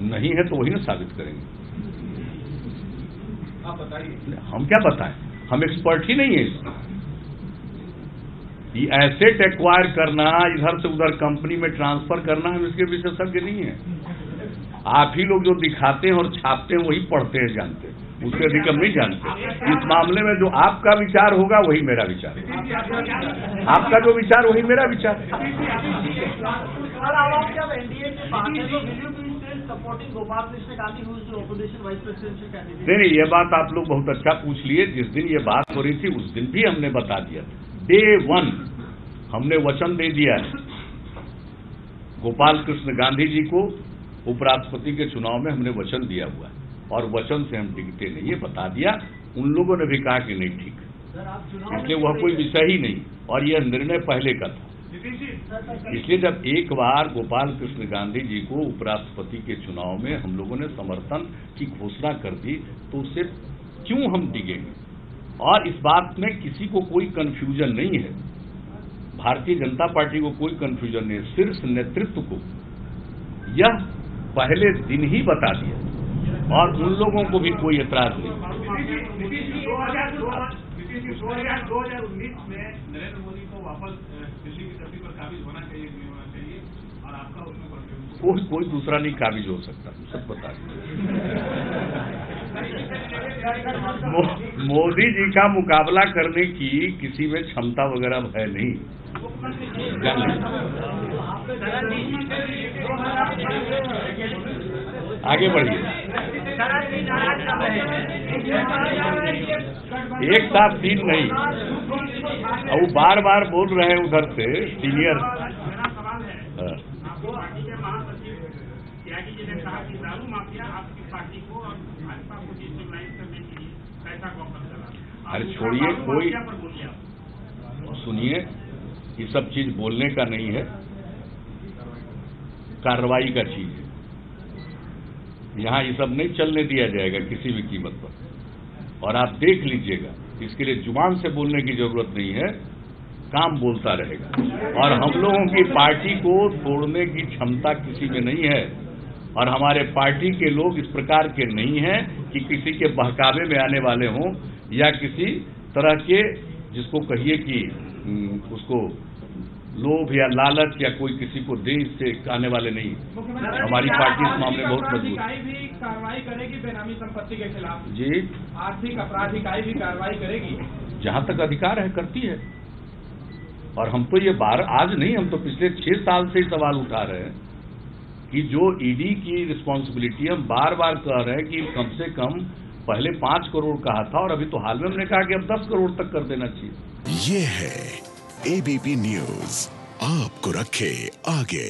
नहीं है तो वही ना साबित करेंगे। आप बताइए। हम क्या बताएं, हम एक्सपर्ट ही नहीं है इसमें। ये एसेट एक्वायर करना, इधर से उधर कंपनी में ट्रांसफर करना, हम इसके विशेषज्ञ नहीं है। आप ही लोग जो दिखाते हैं और छापते हैं वही पढ़ते हैं, जानते हैं, उससे अधिक हम नहीं जानते। इस मामले में जो आपका विचार होगा वही मेरा विचार है, आपका जो विचार वही मेरा विचार है। नहीं, ये बात आप लोग बहुत अच्छा पूछ लिए। जिस दिन ये बात हो रही थी उस दिन भी हमने बता दिया था, डे 1 हमने वचन दे दिया है गोपाल कृष्ण गांधी जी को। उपराष्ट्रपति के चुनाव में हमने वचन दिया हुआ है और वचन से हम टिकते नहीं, ये बता दिया। उन लोगों ने भी कहा कि नहीं ठीक, इसलिए वह कोई विषय ही नहीं और यह निर्णय पहले का था। इसलिए जब एक बार गोपाल कृष्ण गांधी जी को उपराष्ट्रपति के चुनाव में हम लोगों ने समर्थन की घोषणा कर दी तो उससे क्यों हम डिगेंगे। और इस बात में किसी को कोई कंफ्यूजन नहीं है, भारतीय जनता पार्टी को कोई कंफ्यूजन नहीं है। शीर्ष नेतृत्व को यह पहले दिन ही बता दिया और उन लोगों को भी कोई एतराज नहीं। 2019 में नरेंद्र मोदी को वापस दिल्ली की धरती पर काबिज होना चाहिए, नहीं होना चाहिए, और आपका उसमें कोई दूसरा नहीं काबिज हो सकता, सब बता मोदी जी का मुकाबला करने की किसी में क्षमता वगैरह है नहीं। आगे बढ़िए, एक साथ 3 नहीं। अब वो बार बार बोल रहे हैं उधर से सीनियर। मेरा सवाल है, आपको पार्टी के महासचिव त्यागी जी ने कहा कि दारू माफिया आपकी पार्टी को और भाजपा को डिस्टेबलाइज करने के लिए पैसा कॉपर करा। अरे छोड़िए, कोई सुनिए, ये सब चीज बोलने का नहीं है, कार्रवाई का चीज है। यहां ये सब नहीं चलने दिया जाएगा किसी भी कीमत पर। और आप देख लीजिएगा, इसके लिए जुबान से बोलने की जरूरत नहीं है, काम बोलता रहेगा। और हम लोगों की पार्टी को तोड़ने की क्षमता किसी में नहीं है और हमारे पार्टी के लोग इस प्रकार के नहीं हैं कि किसी के बहकावे में आने वाले हों या किसी तरह के जिसको कहिए कि उसको लोभ या लालच या कोई किसी को दे, इससे आने वाले नहीं। हमारी पार्टी इस मामले में बहुत मजबूत है। भी कार्रवाई करेगी बेनामी संपत्ति के खिलाफ जी, आर्थिक अपराध इकाई भी कार्रवाई करेगी जहां तक अधिकार है करती है। और हम तो ये आज नहीं, हम तो पिछले 6 साल से ही सवाल उठा रहे हैं कि जो ईडी की रिस्पॉन्सिबिलिटी हम बार बार कह रहे हैं कि कम से कम पहले 5 करोड़ कहा था और अभी तो हाल में हमने कहा कि अब 10 करोड़ तक कर देना चाहिए। ये है एबीपी न्यूज, आपको रखे आगे।